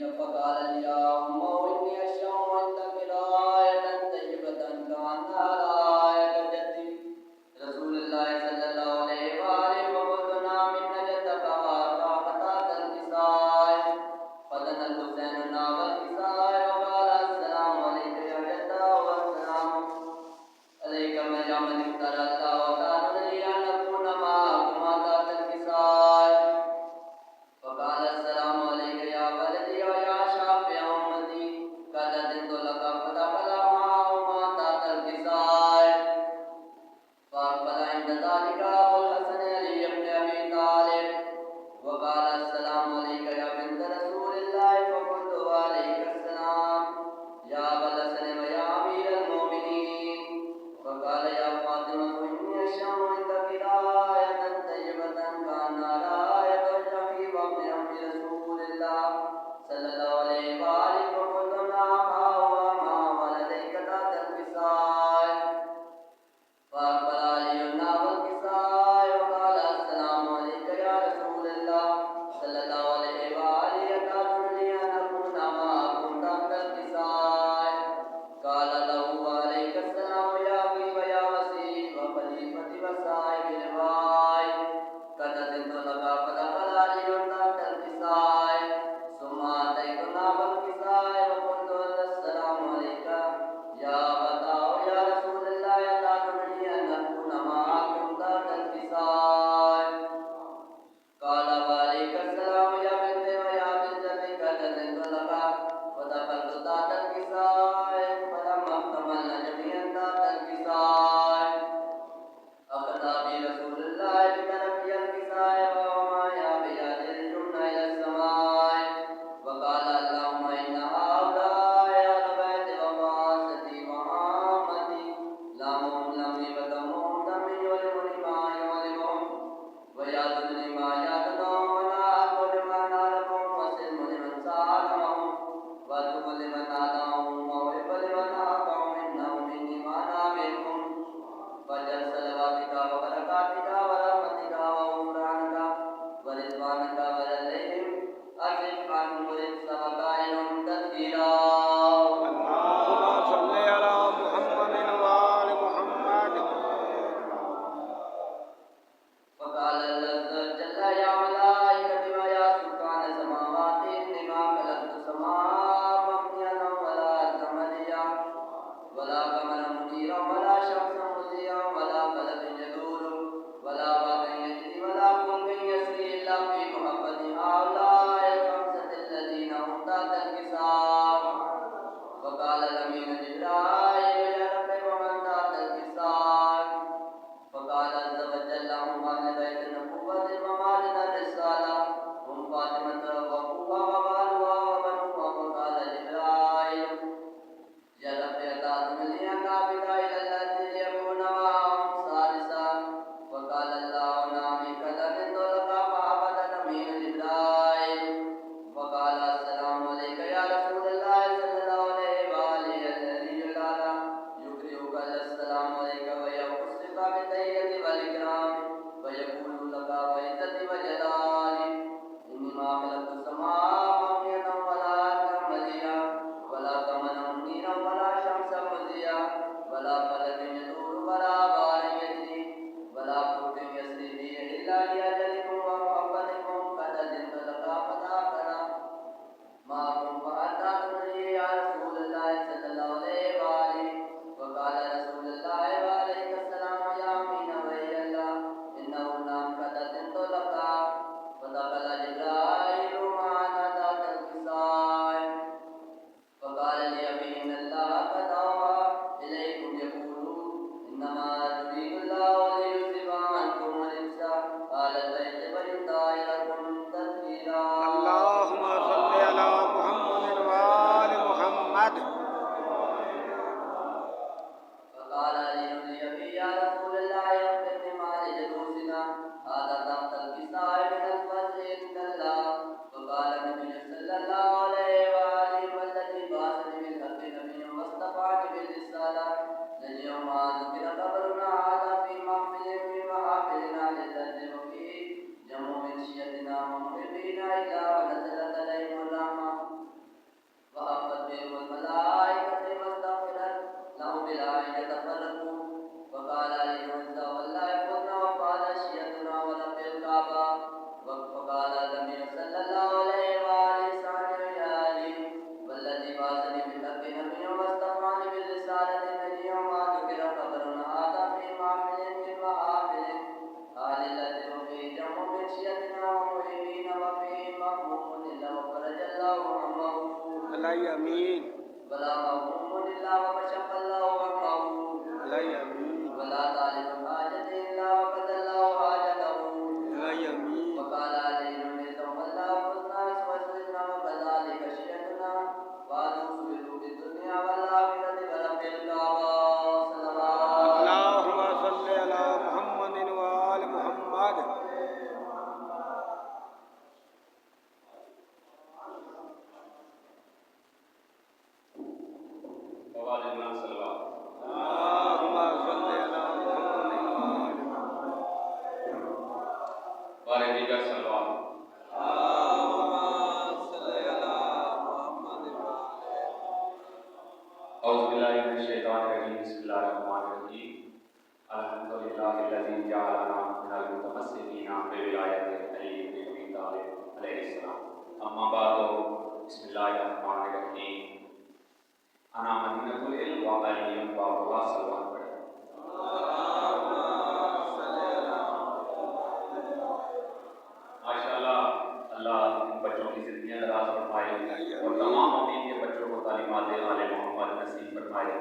فقال اليوم إني أشم عندك راية طيبة كأنها راية جدي رسول الله صلى الله عليه وآله وقلت نعم إن جدك وأطاعتك الكساء فدنا الحسين ناب الكساء وقال السلام عليك يا جدة والسلام عليك من يعمل افترى الله وكان لي أن أكون معكما ذات الكساء وقال السلام عليك يا ولدي ويا شافع أمتي قد أذنت لك فدخل معهما ذات الكساء فأقبل عند ذلك أبو الحسن علي بن أبي طالب وقال السلام عليك يا بنت رسول الله فقلت وعليك السلام يا أبا الحسن ويا أمير المؤمنين فقال يا فاطمة إني أشم عندك راية طيبة كأنها راية الشفيع وابن أم رسول الله صلى الله عليه وآله وقلت نعم وما ولديك ذات الكساء فأقبل علي نحو الكساء وقال السلام عليك يا رسول الله صلى الله عليه وآله أتعلم لي أن أكون معكم تحت الكساء قال له وعليك السلام يا أبي ويا وسيم وخليفتي وصاحب الوعي قد أذنت لك فدخل علي تحت الكساء ثم أتيت نحو الكساء وقلت السلام عليك يا أبتاه يا رسول الله أتعلمني أن أكون معكم تحت الكساء قال وعليك السلام يا بنتي ويا بنتي قد أذنت لك فدخلت تحت الكساء فلما اكتملنا جميعا تحت الكساء أخذ بي رسول الله بطرفي الكساء وما يا بيد الجمن إلى السماء وقال اللهم إن هؤلاء أهل بيت وفاستي وعامتي لامهم لمي ودمهم دمي يؤلمني ما يؤلمهم ويأخذني ما يأخذهم ولا أقول ما نالهم وسلم لمن سألهم وأتوب لمن آدمهم وأوهب لمن آقهم إنهم مني وأنا منكم فجل صلواتك وبركاتك ورحمتك وغفرانك ورضوانك ولديهم أصرف عنهم رزق وكائن تدبيرا اللهم صل على محمد وآل محمد. وقال الله جل يا ملائكتي ويا سكان السماوات إني ما خلقت السماء مبنيا ولا أرضا مليا ولا قمرا منيرا ولا شمسا مضيئا ولا قلبا يدور ولا باغ يجري ولا فلك يسري إلا في محبة هؤلاء الخمسة الذين هم تحت الكساء الله همه اللہ امین ولا مغموم إلا وكشف الله همه اللہ امین ولا طالب حاجة إلا وقضى الله حاجته اللہ امین وقال علي نعم الله الناس وسلنا وكذلك شيئتنا وأنصر بالدنيا والآخرة برب الكعبة صلوات اللهم صل على محمد وآل محمد اللهم صل على اللهم صل على محمد وآل محمد بارے دیگر سلوات اللهم صل على محمد اعوذ باللہ من الشیطان الرجیم بسم اللہ الرحمن الرحیم الحمدللہ الذی جعلنا من المتمسکین بولایت علی بن ابی طالب علیہ السلام اما بعد بسم اللہ الرحمن الرحیم انا مدینۃ العلم و علی باب اللہ صلوات پڑھیں ماشاءاللہ اللہ ان بچوں کی زندگیاں دراز فرمائے اور تمام امین کے بچوں کو تعلیمات آل محمد نصیب فرمائے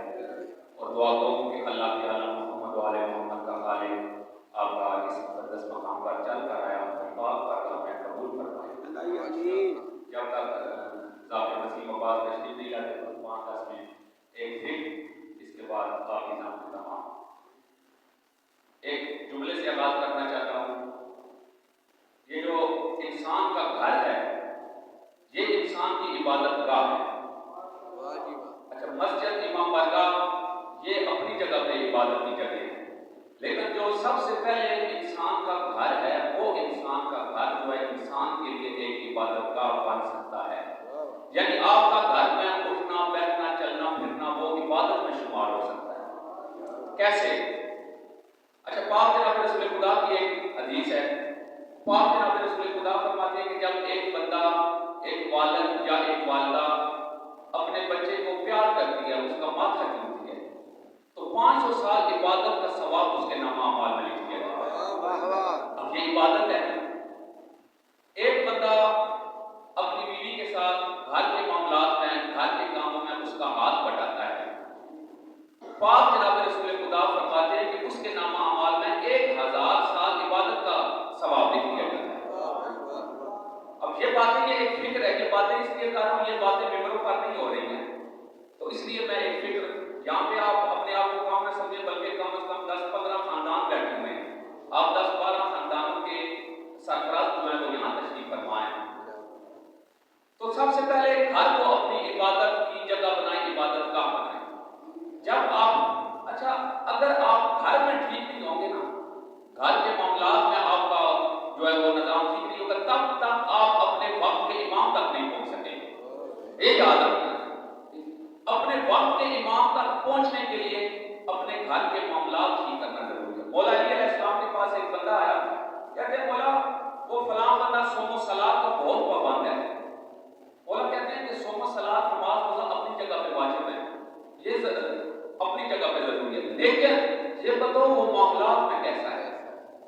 اور دعا کروں کہ اللہ کے عالم محمد و آل محمد کا خالق آپ کا اس مقدس مقام پر چل کر آیا پاک پر ہمیں قبول فرمائے امین جب تک ذات مسیح مبارک تشریف نہیں لاتے تو 5-10 میں ایک ذکر اس کے بعد آپ کی نام کا تمام ایک جملے سے آغاز کرنا چاہتا ہوں یہ جو انسان کا گھر ہے یہ انسان کی عبادت گاہ ہے اچھا مسجد امام بارگاہ یہ اپنی جگہ پہ عبادت کی جگہ ہے لیکن جو سب سے پہلے انسان کا گھر ہے وہ انسان کا گھر جو ہے انسان کے لیے ایک عبادت گاہ بن سکتا ہے یعنی آپ کا گھر میں اٹھنا بیٹھنا چلنا پھرنا وہ عبادت میں شمار ہو سکتا ہے کیسے اچھا پاک جناب رسول خدا کی ایک حدیث ہے پاک جناب رسول خدا فرماتے ہیں کہ جب ایک بندہ ایک والد یا ایک والدہ اپنے بچے کو پیار کرتی ہے اس کا ماتھا چومتی ہے تو 500 سال عبادت کا ثواب اس کے نامہ اعمال میں لکھ دیا جاتا ہے اب یہ عبادت ہے ایک بندہ اپنی بیوی کے ساتھ گھر کے معاملات میں گھر کے کاموں میں اس کا ہاتھ بٹاتا ہے پاک جناب رسول خدا فرماتے ہیں کہ اس کے نامہ اعمال میں 1000 سال عبادت کا ثواب لکھ دیا جاتا ہے اب یہ باتیں یہ ایک فکر ہے یہ باتیں اس لیے کر رہا ہوں یہ باتیں ممبروں پر نہیں ہو رہی ہیں تو اس لیے میں ایک فکر یہاں پہ آپ اپنے آپ کو کام نہ سمجھیں بلکہ کم از کم 10-15 خاندان بیٹھے ہوئے ہیں آپ 10-12 خاندانوں کے سرپرست جو ہیں وہ یہاں تشریف فرمائیں تو سب سے پہلے گھر کو اپنی عبادت کی جگہ بنائیں عبادت گاہ بنائیں جب آپ اچھا اگر آپ گھر میں ٹھیک نہیں ہوں گے نا گھر کے معاملات میں آپ کا جو ہے وہ نظام ٹھیک نہیں ہوگا تب تک آپ اپنے وقت کے امام تک نہیں پہنچ سکیں گے یہ یاد رکھنا اپنے وقت کے امام تک پہنچنے کے لیے اپنے گھر کے معاملات ٹھیک کرنا ضروری ہے مولا علی علیہ السلام کے پاس ایک بندہ آیا کہتے ہیں مولا وہ فلاں بندہ صوم و صلات کا بہت پابند ہے مولا کہتے ہیں کہ صوم و صلات نماز روزہ اپنی جگہ پہ واجب ہے یہ اپنی جگہ پہ ضروری ہے لیکن یہ بتاؤ وہ معاملات میں کیسا ہے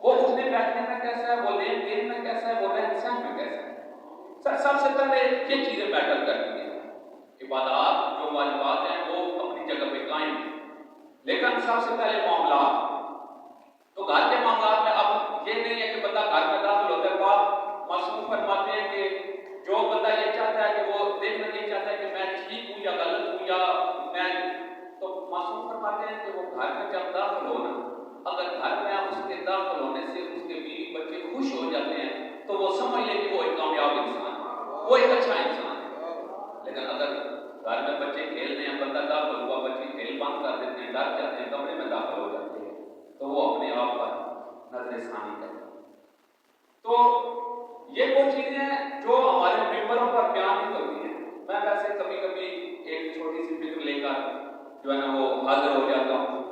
وہ اٹھنے بیٹھنے میں کیسا ہے وہ لین دین میں کیسا ہے وہ رہن سہن میں کیسا ہے سب سے پہلے یہ چیزیں میٹر کرتی ہیں عبادات جو واجبات ہیں وہ اپنی جگہ پہ قائم ہیں لیکن سب سے پہلے معاملات تو گھر کے معاملات میں اب یہ نہیں ہے کہ بندہ گھر میں داخل ہوتا ہے بعد معصوم فرماتے ہیں کہ جو بندہ یہ چاہتا ہے کہ وہ دیکھنا یہ چاہتا ہے کہ میں ٹھیک ہوں یا غلط ہوں یا میں تو معصوم فرماتے ہیں کہ وہ گھر میں جب داخل ہونا اگر گھر میں اس کے داخل ہونے سے اس کے بیوی بچے خوش ہو جاتے ہیں تو وہ سمجھ لے کہ وہ ایک کامیاب انسان ہے وہ ایک اچھا انسان ہے لیکن اگر گھر میں بچے کھیل رہے ہیں بندہ داخل ہوا بچے کھیل بند کر دیتے ہیں ڈر جاتے ہیں کمرے میں داخل ہو جاتے ہیں تو وہ اپنے آپ پر نظر ثانی کرتے ہیں تو یہ وہ چیزیں ہیں جو ہمارے ممبروں پر بیان نہیں ہوتی ہیں میں ویسے کبھی کبھی ایک چھوٹی سی فکر لے کر جو ہے نا وہ حاضر ہو جاتا ہوں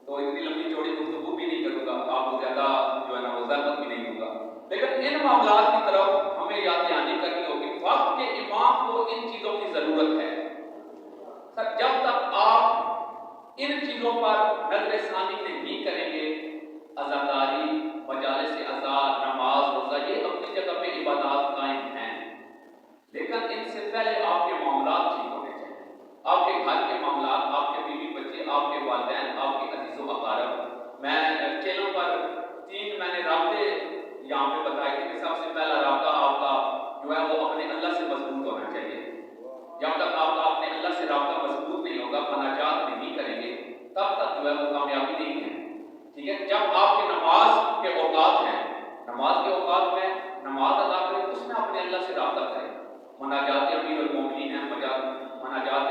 تو اتنی لمبی چوڑی گفتگو بھی نہیں کروں گا آپ کو زیادہ جو ہے نا وہ زحمت بھی نہیں دوں گا لیکن ان معاملات کی طرف ہمیں یاد دہانی کرنی ہوگی وقت کے امام کو ان چیزوں کی ضرورت ہے سر جب تک آپ ان چیزوں پر نظر ثانی نہیں کریں گے عزاداری مجالس عزا نماز روزہ یہ اپنی جگہ پہ عبادات قائم ہیں لیکن ان سے پہلے آپ کے معاملات ٹھیک ہونے چاہیے. آپ کے گھر کے معاملات، آپ کے بیوی بچے، آپ کے والدین، آپ کے عزیز و اقارب. میں چینل پر 3 میں نے رابطے یہاں پہ بتائے تھے کہ سب سے پہلا رابطہ آپ کا جو ہے وہ اپنے اللہ سے مضبوط ہونا چاہیے. جب تک آپ کا اپنے اللہ سے رابطہ مضبوط نہیں ہوگا، مناجات نہیں کریں گے، تب تک جو ہے وہ کامیابی نہیں ہے. ٹھیک ہے. جب آپ کے نماز کے اوقات ہیں، نماز کے اوقات میں نماز ادا کریں، اس میں اپنے اللہ سے رابطہ کریں. مناجات امیر المومنین ہیں، مناجات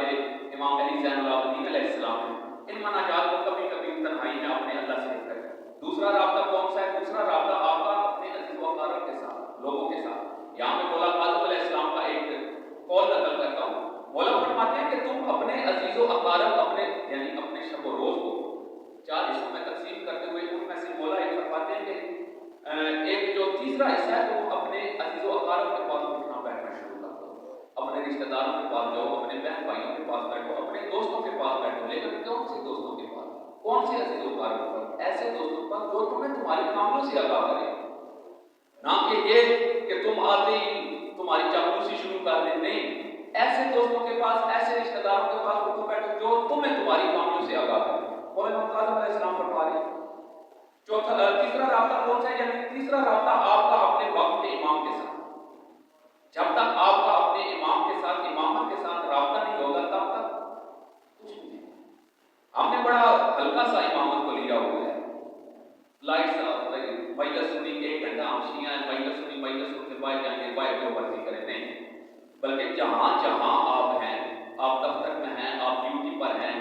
امام علی زین العابدین علیہ السلام ہیں. ان مناجات کو کبھی کبھی تنہائی میں اپنے اللہ سے کریں. دوسرا رابطہ کون سا ہے؟ دوسرا رابطہ آپ کا اپنے عزیز و اقارب کے ساتھ، لوگوں کے ساتھ. یہاں پہ مولا کاظم علیہ السلام کا ایک قول نقل کرتا ہوں. مولا فرماتے ہیں کہ تم اپنے عزیز و اقارب، اپنے یعنی اپنے شب و روز کو 4 حصوں میں تقسیم کرتے ہوئے ان میں سے مولا یہ فرماتے ہیں کہ ایک جو تیسرا حصہ ہے تو اپنے عزیز و اقارب کے پاس اٹھنا بیٹھنا شروع کر دو. اپنے رشتہ داروں کے پاس جاؤ، اپنے بہن بھائیوں کے پاس بیٹھو، اپنے دوستوں کے پاس بیٹھو. لیکن کون سے دوستوں کے پاس؟ کون سے عزیز و اقارب پر؟ ایسے دوستوں پر جو تمہیں تمہاری کاموں سے آگاہ کرے. نہ کہ یہ کہ تم آتے ہی تمہاری چاپلوسی شروع کر دیں. نہیں، ایسے دوستوں کے پاس، ایسے رشتہ داروں کے پاس اٹھو بیٹھو جو تمہیں تمہاری کاموں سے آگاہ کرے. مولانا کاظم علیہ السلام فرما رہے ہیں. تیسرا رابطہ کون سا ہے؟ یعنی تیسرا رابطہ آپ کا اپنے وقت کے امام کے ساتھ. جب تک آپ کا اپنے امام کے ساتھ، امامت کے ساتھ رابطہ نہیں ہوگا، تب تک کچھ نہیں. ہم نے بڑا ہلکا سا امامت کو لیا ہوا ہے. لائٹ سا مجلس سنی 1 گھنٹہ ہم شیعہ ہیں، مجلس سن کے باہر جائیں گے، باہر جو مرضی کریں. نہیں، بلکہ جہاں جہاں آپ ہیں، آپ دفتر میں ہیں، آپ ڈیوٹی پر ہیں،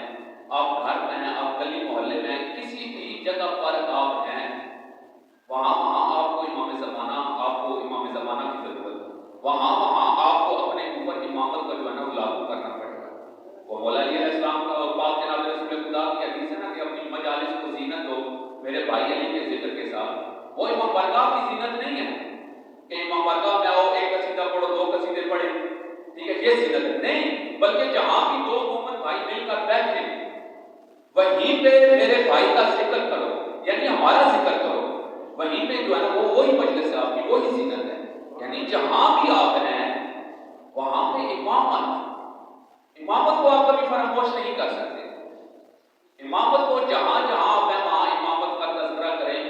آپ گھر میں ہیں، آپ گلی محلے میں ہیں، کسی بھی جگہ پر آپ ہیں، وہاں آپ کو امام زمانہ کی ضرورت ہے. وہاں آپ کو اپنے اوپر امامت کا جو ہے نا وہ لاگو کرنا پڑے گا. وہ مولا علی علیہ السلام کا اور پاک جناب رسول خدا کی حدیث ہے نا کہ اپنی مجالس کو زینت دو میرے بھائی علی کے ذکر کے ساتھ. وہ امام بارگاہ کی زینت نہیں ہے کہ امام بارگاہ میں آؤ، 1 قصیدہ پڑھو، 2 قصیدے پڑھیں، ٹھیک ہے، یہ زینت ہے. نہیں، بلکہ جہاں بھی 2 مومن بھائی مل کر بیٹھے وہیں پہ میرے بھائی کا ذکر کرو، یعنی ہمارا ذکر کرو. وہیں پہ جو ہے نا وہ وہی مجلس ہے آپ کی، وہی زینت ہے. یعنی جہاں بھی آپ ہیں وہاں پہ امامت کو آپ کبھی فراموش نہیں کر سکتے. امامت کو جہاں جہاں آپ ہیں وہاں امامت کا تذکرہ کریں.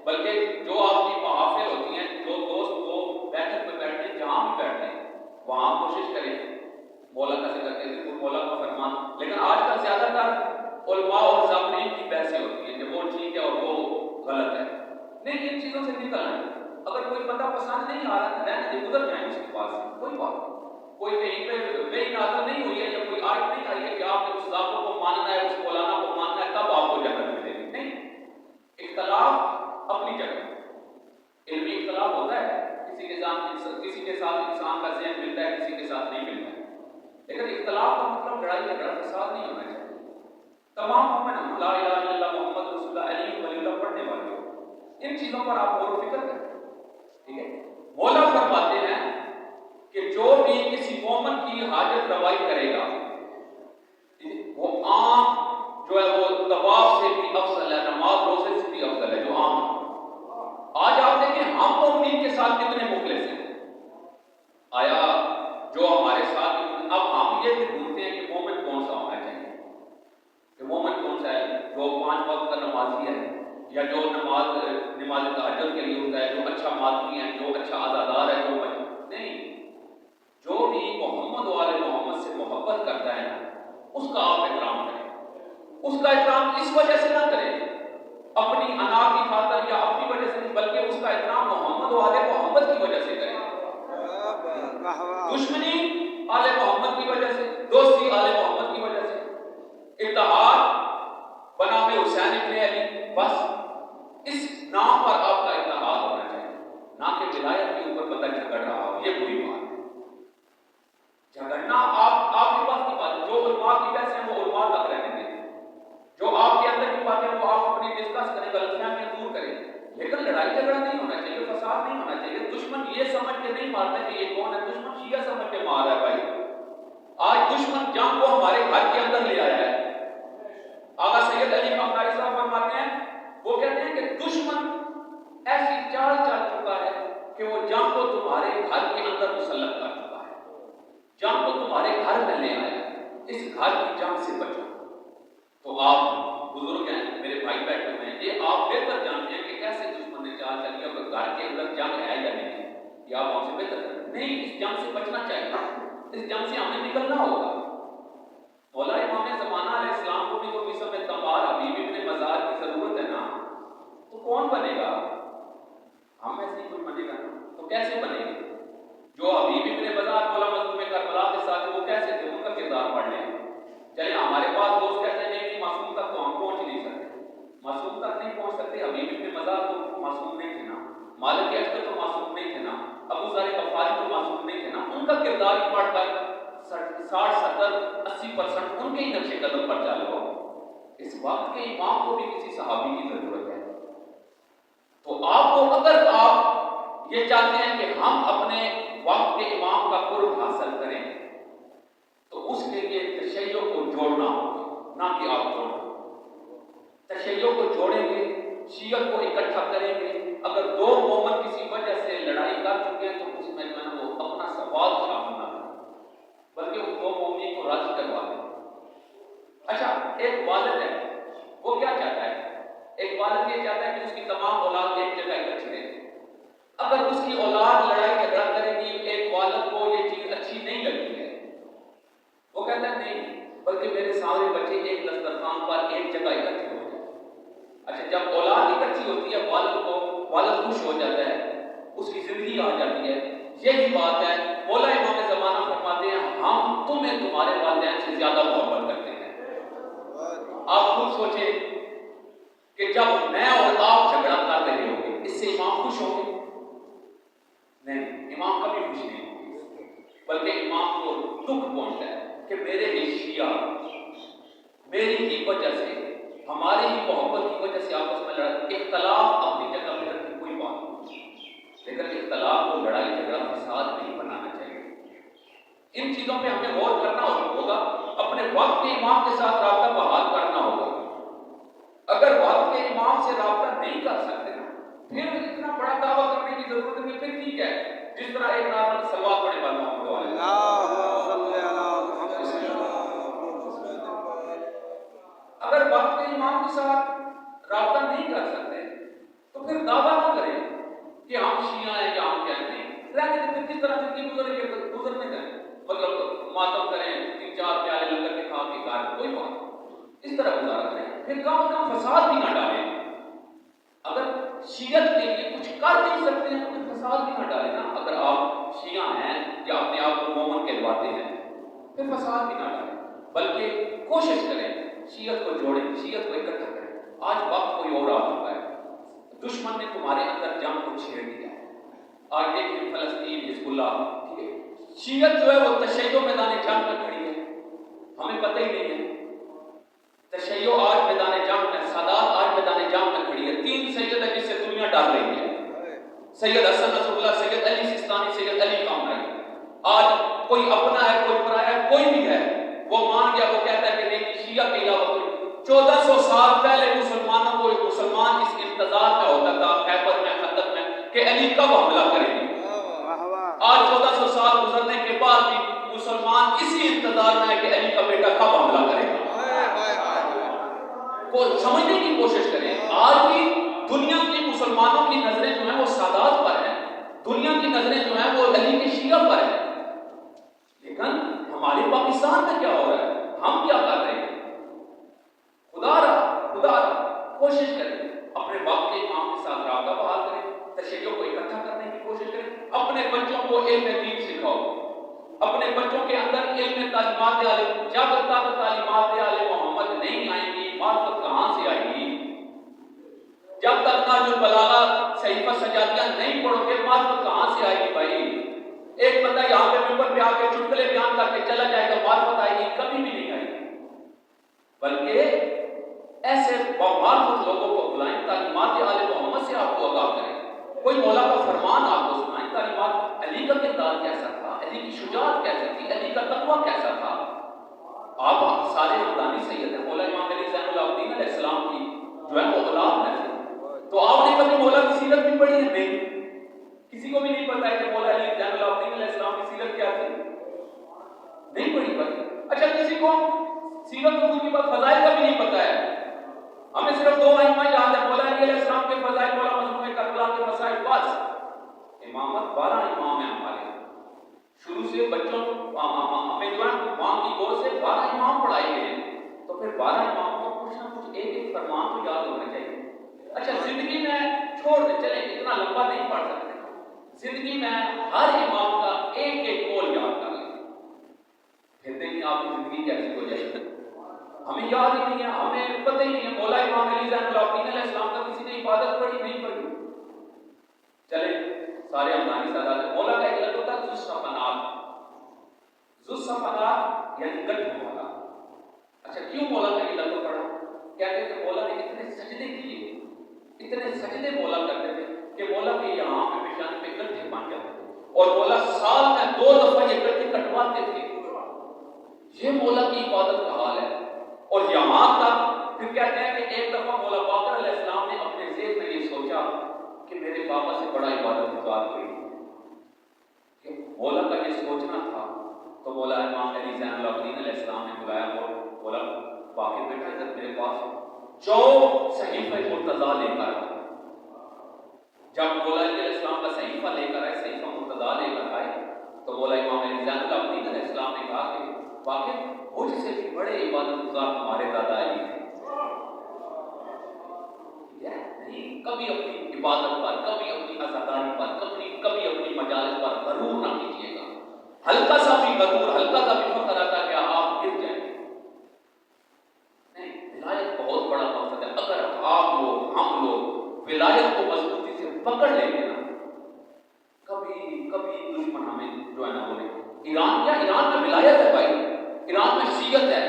بلکہ جو آپ کی محافل ہوتی ہیں، جو دوست وہ بیٹھک میں بیٹھتے ہیں، جہاں بھی بیٹھتے ہیں وہاں کوشش کریں مولا کا ذکر کریں، مولا کا فرمان. لیکن آج کل زیادہ تر علماء اور ذاکرین کی بحثیں ہوتی ہیں کہ وہ ٹھیک ہے اور وہ غلط ہے. نہیں، ان چیزوں سے نکل آئیں. اگر کوئی بندہ پسند نہیں آ رہا رہنے دے، گزر جائیں اس کے پاس، کوئی بات نہیں. کوئی کہیں پہ وہی نازل نہیں ہوئی ہے یا کوئی آیت نہیں آئی ہے کہ آپ نے اس ذاکر کو ماننا ہے، اس مولانا کو ماننا ہے، تب آپ کو جنت ملے گی. نہیں، اختلاف اپنی جگہ، علمی اختلاف ہوتا ہے. کسی کے ساتھ انسان کا ذہن ملتا ہے، کسی کے ساتھ نہیں ملتا ہے. لیکن اختلاف کا مطلب لڑائی جھگڑا فساد نہیں ہونا چاہیے. تمام مومن لا الہ الا اللہ محمد رسول اللہ علی ولی اللہ پڑھنے والے ہو. ان چیزوں پر آپ غور و فکر کریں. ٹھیک ہے. مولا فرماتے ہیں کہ جو بھی کسی مومن کی حاجت روائی کرے گا وہ عام جو ہے وہ طواف سے بھی افضل ہے، نماز روزے سے بھی افضل ہے. جو عام آج آپ دیکھیں ہم مومنین کے ساتھ کتنے مخلص ہیں. آیا جو ہمارے ساتھ، اب ہم یہ بھی ڈھونڈتے ہیں کہ مومن کون سا ہونا چاہیے، کہ مومن کون سا ہے جو 5 وقت کا نمازی ہے، یا جو نماز تہجد کے لیے ہوتا ہے، جو اچھا مادی ہے، جو اچھا عزادار ہے. جو نہیں، جو بھی محمد والے محمد سے محبت کرتا ہے اس کا آپ احترام کریں. اس کا احترام اس وجہ سے نہ کریں اپنی انا کی خاطر یا اپنی وجہ سے نہیں، بلکہ اس کا احترام محمد والے محمد کی وجہ سے کریں. دشمنی آل محمد کی وجہ سے، دوستی آل محمد کی وجہ سے، اتحاد بنام حسین ابن علی، بس اس نام پر آپ کا اتحاد ہونا چاہیے، نہ کہ ولایت کے اوپر بندہ جھگڑ رہا ہو. یہ بری بات ہے. جھگڑنا آپ کے پاس کی بات ہے. جو علماء کی بحث ہیں وہ علماء تک رہنے دیں. جو آپ کے اندر کی باتیں وہ آپ اپنی ڈسکس کریں، غلطفہمیاں دور کریں. لیکن لڑائی جھگڑا نہیں ہونا چاہیے، فساد نہیں ہونا چاہیے. دشمن یہ سمجھ کے نہیں مارتا کہ یہ کون ہے، دشمن شیعہ سمجھ کے مار رہا ہے. بھائی آج دشمن جنگ کو ہمارے گھر کے اندر لے آیا ہے. آغا سید علی قمقاری صاحب فرماتے ہیں، وہ کہتے ہیں کہ دشمن ایسی چال چل چکا ہے کہ وہ جنگ کو تمہارے گھر کے اندر مسلط کر چکا ہے. گھر میں لے آیا، اس گھر کی جنگ سے بچو۔ تو آپ بزرگ ہیں، میرے بھائی بیٹھے ہوئے ہیں، یہ آپ بہتر جانتے ہیں کہ کیسے دشمن نے چال چلی ہے، اگر گھر کے اندر جنگ ہے یا نہیں ہے، یہ آپ ہم سے بہتر جانتے ہیں۔ نہیں، اس جنگ سے بچنا چاہیے، اس جنگ سے ہمیں نکلنا ہوگا۔ مولا امام زمانہ علیہ السلام کو بھی تو مصر میں تمبار حبیب ابن مزار کی ضرورت ہے نا، تو کون بنے گا؟ ہم میں سے کوئی بنے گا نا، تو کیسے بنے گا؟ جو حبیب ابن مزار مولا مظلوم کربلا کے ساتھ وہ کیسے تھے، ان کا کردار پڑھ لیں۔ چلے ہمارے پاس دوست کہتے ہیں نہیں معصوم تک تو ہم پہنچ نہیں سکتے، معصوم تک نہیں پہنچ سکتے۔ حبیب ابن مزار تو معصوم نہیں تھے نا، مالک اشتر تو معصوم نہیں تھے نا، ابو ذر غفاری تو معصوم نہیں تھے نا، ان کا کردار ہی پڑھ کر 60 70 80% ان کے ہی نقش قدم پر چلو۔ اس وقت کے امام کو بھی کسی صحابی کی ضرورت ہے۔ تو آپ کو اگر آپ یہ چاہتے ہیں کہ ہم اپنے وقت کے امام کا قرب حاصل کریں تو اس کے لیے تشیع کو جوڑنا ہوگا، نہ کہ آپ جوڑنا۔ تشیع کو جوڑیں گے، شیعت کو اکٹھا کریں گے۔ اگر دو مومن کسی وجہ سے لڑائی کر چکے ہیں تو اس میں جو ہے وہ اپنا سوال شامل نہ کریں، بلکہ اس دو مومنین کو راضی کروا دیں۔ اچھا، ایک والد ہے، وہ کیا چاہتا ہے؟ ایک والد یہ چاہتا ہے کہ اس کی تمام اولاد ایک جگہ اکٹھی رہے۔ اگر اس کی اولاد لڑائی جھگڑا کرے گی، ایک والد کو یہ چیز اچھی نہیں لگتی ہے، وہ کہتا ہے نہیں، بلکہ میرے سارے بچے ایک دسترخوان پر ایک جگہ اکٹھے ہو جائیں۔ اچھا، جب اولاد اکٹھی ہوتی ہے والد خوش ہو جاتا ہے، اس کی زندگی آ جاتی ہے۔ یہی بات ہے، مولا امام زمانہ فرماتے ہیں ہم تمہیں تمہارے والدین سے زیادہ محبت کرتے ہیں۔ آپ خود سوچیں کہ جب میں اور آپ جھگڑا کر رہے ہوں گے، اس سے امام خوش ہوں گے؟ نہیں، امام کبھی خوش نہیں ہوں گے، بلکہ امام کو دکھ پہنچتا ہے کہ میرے ہی شیعہ میری ہی وجہ سے، ہماری ہی محبت کی وجہ سے آپس میں لڑائی۔ اختلاف اپنی جگہ پہ رکھے کوئی بات نہیں، لیکن اختلاف کو لڑائی جھگڑا فساد نہیں بنانا چاہیے۔ ان چیزوں پہ ہمیں غور کرنا ہوگا، اپنے وقت کے امام کے ساتھ رابطہ بحال کرنا ہوگا۔ اگر وقت کے امام سے رابطہ نہیں کر سکتے نا، پھر اتنا بڑا دعویٰ کرنے کی ضرورت نہیں، پھر ٹھیک ہے، جس طرح ایک نارمل سلوات پڑھے والا ہوں اگر وقت کے امام کے ساتھ رابطہ نہیں کر سکتے تو پھر دعویٰ نہ کریں کہ ہم شیعہ ہیں یا ہم کیا نہیں، رہنے دیں، کس طرح زندگی گزرنے دیں، مطلب ماتم کریں، 3-4 پیالے لنگر کے کھا کے گھر، کوئی بات نہیں، اس طرح گزارا کریں، پھر کم از کم فساد بھی نہ ڈالیں۔ اگر شیعت کے لیے کچھ کر نہیں سکتے ہیں تو پھر فساد بھی نہ ڈالیں نا۔ اگر آپ شیعہ ہیں یا اپنے آپ کو مومن کہلواتے ہیں پھر فساد بھی نہ ڈالیں، بلکہ کوشش کریں شیعت کو جوڑیں، شیعت کو اکٹھا کریں۔ آج وقت کوئی اور آ چکا ہے، دشمن نے تمہارے اندر جنگ کو چھیڑ دیا ہے۔ آج دیکھیں فلسطین، حزب اللہ، ٹھیک ہے، شیعت جو ہے وہ تشیع میدان جنگ میں کھڑی ہے، ہمیں پتہ ہی نہیں ہے۔ تشیع آج میدان جنگ میں، سادات آج میدان جنگ میں کھڑی ہے۔ 3 سید ہے جس سے دنیا ڈر رہی ہے، سید حسن نصر اللہ، سید علی سیستانی، سید علی قامنائی۔ آج کوئی اپنا ہے، کوئی پرایا ہے، کوئی بھی ہے، وہ مان گیا، وہ کہتا ہے کہ نہیں شیعہ کے علاوہ کوئی۔ 1400 سال پہلے مسلمانوں کو ایک مسلمان اس انتظار میں ہوتا تھا خیبر میں، خندق میں، کہ علی کب حملہ کریں گے۔ آج 1400 سال گزرنے کے بعد بھی مسلمان اسی انتظار میں ہے کہ علی کا بیٹا کب حملہ کرے گا۔ کو سمجھنے کی کوشش کریں، آج بھی دنیا کی مسلمانوں کی نظریں جو ہیں وہ سادات پر ہیں، دنیا کی نظریں جو ہیں وہ علی کے شیعہ پر ہیں، لیکن ہمارے پاکستان میں کیا ہو رہا ہے، ہم کیا کر رہے ہیں؟ خدا کوشش کریں، اپنے وقت کے امام کے ساتھ رابطہ بحال کریں، تشیع کو اکٹھا کرنے کی کوشش کریں، اپنے بچوں کو علم دین سکھاؤ، اپنے بچوں کے اندر علم تعلیمات عالم، جب تک تعلیمات عالم محمد نہیں آئیں گی معرفت کہاں سے آئے گی؟ جب تک تاج البلاغہ صحیفہ سجادیہ نہیں پڑھو گے معرفت کہاں سے آئے گی بھائی؟ ایک بندہ یہاں پہ ممبر پہ آ کے چٹکلے بیان کر کے چلا جائے گا، معرفت آئے گی؟ کبھی بھی نہیں آئے گی۔ بلکہ ایسے معرفت لوگوں کو بلائیں، تعلیمات آل محمد سے آپ کو آگاہ کریں، کوئی مولا کا فرمان آپ کو سنائیں، تعلیمات علی کا کردار کیسا تھا، علی کی شجاعت کیسی تھی، علی کا تقویٰ کیسا تھا۔ آپ سارے خاندانی سید ہیں، مولا امام علی زین العابدین علیہ السلام کی جو ہے وہ اولاد میں تھے، تو آپ نے کبھی مولا کی سیرت بھی پڑھی ہے؟ نہیں، کسی کو بھی نہیں پتا ہے کہ مولا علی زین العابدین علیہ السلام کی سیرت کیا تھی، نہیں پڑھی۔ کو سیرت حضور کی بات فضائل کا بھی نہیں پتا ہے. ہمیں صرف 2 ائمہ یاد ہے، مولا علی علیہ السلام کے فضائل، مولا مظلوم کربلا کے مسائل، بس. امامت 12 امام ہیں ہمارے. شروع سے بچوں ہمیں جو ہے ماں کی گود سے 12 امام پڑھائے گئے ہیں. تو پھر 12 امام کو کچھ نہ کچھ ایک ایک فرمان تو یاد ہونا چاہیے. اچھا زندگی میں چھوڑ دیں، چلیں اتنا لمبا نہیں پڑھ سکتے، زندگی میں ہر امام کا ایک ایک قول یاد کر لیں، پھر دیکھیں آپ کی زندگی کیسی ہو جائے گی. ہمیں یاد ہی نہیں ہے، ہمیں پتہ ہی نہیں ہے مولا امام علی زین العابدین علیہ السلام کا کسی نے عبادت پڑھی نہیں پڑھی. چلیں سارے افغانی سادات، مولا کا ایک لفظ ہوتا ہے ذوالصفنات. ذوالصفنات یعنی گٹھ مولا. اچھا کیوں مولا کا یہ لفظ پڑھا؟ کہتے ہیں کہ مولا نے اتنے سجدے کیے، اتنے سجدے مولا کرتے تھے کہ مولا کے یہاں پہ پیشانی پہ گٹھے بن جاتے تھے اور مولا سال میں 2 دفعہ یہ گٹھے کٹواتے تھے. یہ مولا کی عبادت کا حال ہے. اور یہاں تک پھر کہتے ہیں کہ ایک دفعہ مولا باقر علیہ السلام نے اپنے ذہن میں یہ سوچا کہ میرے بابا سے بڑا عبادت گزار کوئی کہ مولا کا یہ سوچنا تھا. تو مولا امام علی زین العابدین علیہ السلام نے بلایا اور مولا باقر بیٹھا جب میرے پاس جو صحیفہ مرتضیٰ لے کر آئے. جب مولا علی علیہ السلام کا صحیفہ لے کر آئے، صحیفہ مرتضیٰ لے کر آئے، تو مولا امام علی زین العابدین علیہ السلام نے کہا کہ باقر مجھ سے بھی بڑے عبادت گزار ہمارے دادا علی ہیں. کبھی اپنی عبادت پر، کبھی اپنی عزاداری پر، کبھی اپنی مجالس پر غرور نہ کیجیے گا. ہلکا سا بھی غرور، ہلکا سا بھی فخر آتا کہ آپ گر جائیں. نہیں، ولایت بہت بڑا مقصد ہے. اگر آپ لوگ، ہم لوگ ولایت کو مضبوطی سے پکڑ لیں گے نا، کبھی دشمن ہمیں جو ہے نا بولے. ایران کیا؟ ایران میں ولایت ہے بھائی، ایران میں شیعت ہے.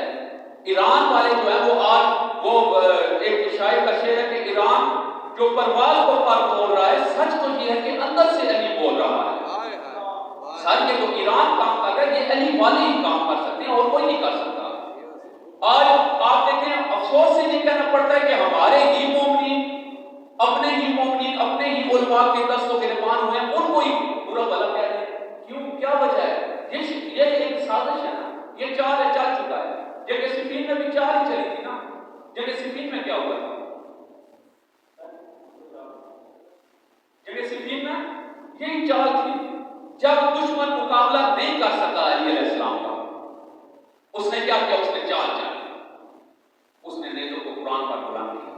ایران والے جو ہے وہ آج وہ ایک شاعر کا شعر ہے کہ ایران جو پرواز کو پر بول رہا ہے، سچ تو یہ ہے کہ اندر سے علی بول رہا ہے. سر یہ جو ایران کام کر رہا ہے یہ علی والے ہی کام کر سکتے ہیں اور کوئی نہیں کر سکتا. آج آپ دیکھیں افسوس سے یہ کہنا پڑتا ہے کہ ہمارے ہی مومنین، اپنے ہی مومنین، اپنے ہی علماء کے دست و گریبان ہوئے ہیں، ان کو ہی برا بھلا کہہ رہے ہیں. کیوں؟ کیا وجہ ہے؟ یہ ایک سازش ہے نا، یہ چال ہے، چل چکا ہے. جنگ صفین میں بھی چال ہی چلی تھی نا. جنگ صفین میں کیا ہوا تھا؟ جنگ صفین میں یہی چال تھی. جب دشمن مقابلہ نہیں کر سکا علی علیہ السلام کا، اس نے کیا کیا؟ اس نے چال چلی، اس نے نیزوں کو قرآن پر بلند کیا.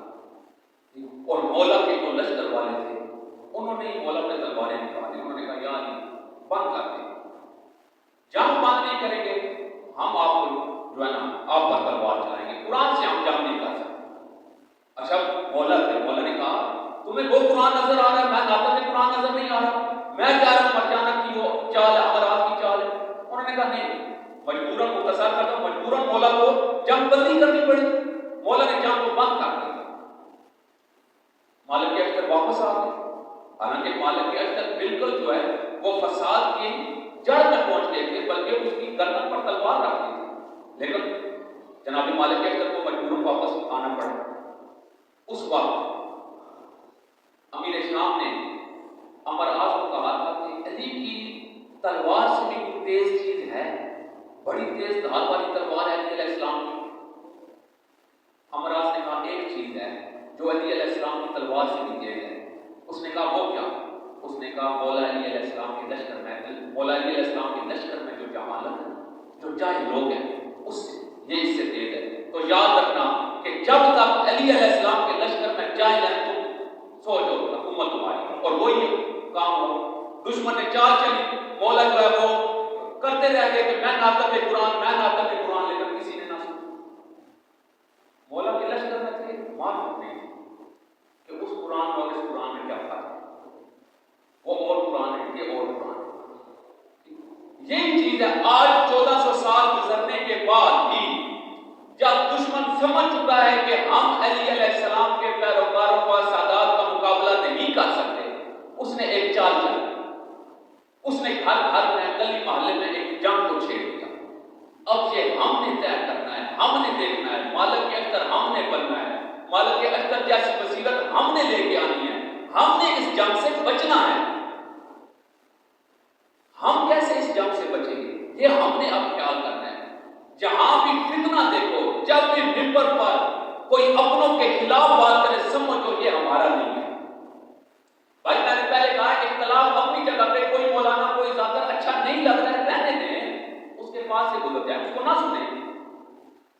اور مولا کے جو لشکر والے تھے انہوں نے مولا پہ تلواریں نکالی. انہوں نے کہا یا علی بند کر دیں، جنگ بند نہیں کریں گے، ہم آپ کو جو ہے نا آپ پر تلوار چلائیں گے، قرآن سے ہم جنگ نہیں کر سکتے. اچھا مولا تھے، مولا نے کہا تمہیں وہ قرآن نظر آ رہا ہے، میں ناطق میں قرآن نظر نہیں آ رہا، میں کہہ رہا ہوں مرجانہ کی وہ چال ہے، امراض کی چال ہے. انہوں نے کہا نہیں، مجبوراً مختصر کر دو. مجبوراً مولا کو جنگ بندی کرنی پڑی. مولا نے جنگ کو بند کر دیا. مالک اشتر واپس آ گئے. حالانکہ مالک اشتر بالکل جو ہے وہ فساد کی جڑ میں پہنچ گئے تھے، بلکہ اس کی گردن پر تلوار رکھتی تھی. لیکن جناب مالک اشتر کو مجبوراً واپس آنا پڑا. اس وقت امیر شام نے امراض کو کہا تھا کہ علی کی تلوار سے بھی کوئی تیز چیز ہے، بڑی تیز دھار والی تلوار ہے علی علیہ السلام کی. امراض نے کہا ایک چیز ہے جو علی علیہ السلام کی تلوار سے بھی تیز ہے. اس نے کہا وہ کیا؟ اس نے کہا مولا علی علیہ السلام کے لشکر میں، مولا علی علیہ السلام کے لشکر میں جو جہالت ہے، جو جاہل لوگ ہیں، اس سے یہ اس سے تیز ہے. تو یاد رکھنا کہ جب تک علی علیہ السلام کے لشکر میں جاہل ہیں تم سو جو حکومت تمہاری. اور وہی کام ہو. دشمن نے چال چلی، مولا جو ہے وہ کرتے رہ گئے کہ میں ناطق قرآن، میں ناطق قرآن، لیکن کسی نے نہ سنا. مولا کے لشکر میں تھے، معلوم نہیں کہ اس قرآن اور اس قرآن میں کیا فرق ہے. وہ اور قرآن ہے، یہ اور قرآن ہے. یہی چیز ہے. آج 1400 سال گزرنے کے بعد بھی جب دشمن سمجھ چکا ہے کہ ہم علی علیہ السلام کے پیروکاروں کا، سادات کا مقابلہ نہیں کر سکتے، اس نے ایک چال چلی. اس نے گھر گھر میں، گلی محلے میں ایک جنگ کو چھیڑ دیا. اب یہ ہم نے طے کرنا ہے، ہم نے دیکھنا ہے، مالک کے اختر ہم نے بننا ہے، مالک کے اختر جیسی بصیرت ہم نے لے کے آنی ہے. ہم نے اس جنگ سے بچنا ہے. ہم کیسے اس جنگ سے بچیں گے؟ یہ ہم نے اب خیال کرنا ہے. جہاں بھی جب بھی ممبر پر کوئی اپنوں کے خلاف بات کرے سمجھو یہ ہمارا نہیں ہے۔ بھائی میں نے پہلے کہا اختلاف اپنی جگہ پہ، کوئی مولانا کوئی ذاکر اچھا نہیں لگ رہا ہے رہنے دیں، اس کے پاس سے گزر جائے، اس کو نہ سنیں۔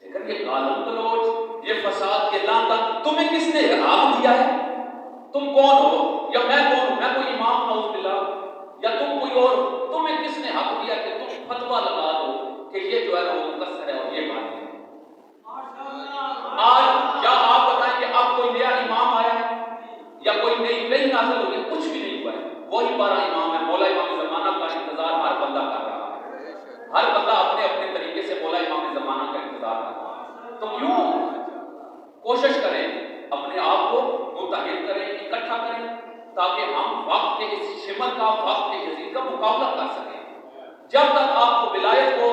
لیکن یہ گالم گلوچ، یہ فساد، یہ لعنت تمہیں کس نے حق دیا ہے؟ تم کون ہو یا میں کون ہوں؟ میں کوئی امام نعوذ باللہ یا تم کوئی اور؟ تمہیں کس نے حق دیا کہ تم فتویٰ لگا دو کہ یہ جو ہے وہ مقصر ہے اور یہ بات ہے؟ آج کیا آپ بتائیں کہ اب کوئی نیا امام آیا ہے یا کوئی نئی وحی نازل ہوئی ہے؟ کچھ بھی نہیں ہوا ہے، وہی 12 امام ہے۔ مولا امام زمانہ کا انتظار ہر بندہ کر رہا ہے، ہر بندہ اپنے اپنے طریقے سے مولا امام زمانہ کا انتظار کر رہا ہے۔ تو کیوں کوشش کریں اپنے آپ کو متحد کریں، اکٹھا کریں، تاکہ ہم وقت کے اس شمر کا، وقت کے یزید کا مقابلہ کر سکیں۔ جب تک آپ کو ولایت کو،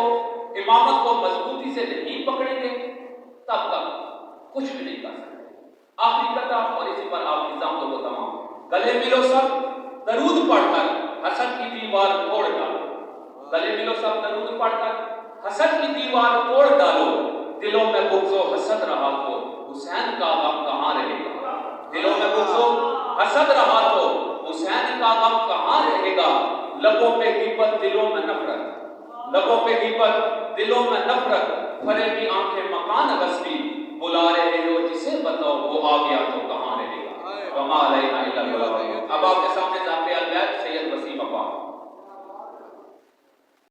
امامت کو مضبوطی سے نہیں پکڑیں گے تب تک کچھ بھی نہیں کر سکتے۔ آخری قطعہ اور اسی پر آپ نظام کو تمام، گلے ملو سب درود پڑھ کر حسد کی دیوار توڑ ڈالو، گلے ملو سب درود پڑھ کر حسد کی دیوار توڑ ڈالو، دلوں میں بغض و حسد رہا تو حسین کا غم کہاں رہے گا؟ دلوں میں بغض و حسد رہا تو حسین کا غم کہاں رہے گا؟ لبوں پہ غیبت دلوں میں نفرت، لبوں پہ غیبت دلوں میں نفرت، فریبی آنکھیں مکان غصبی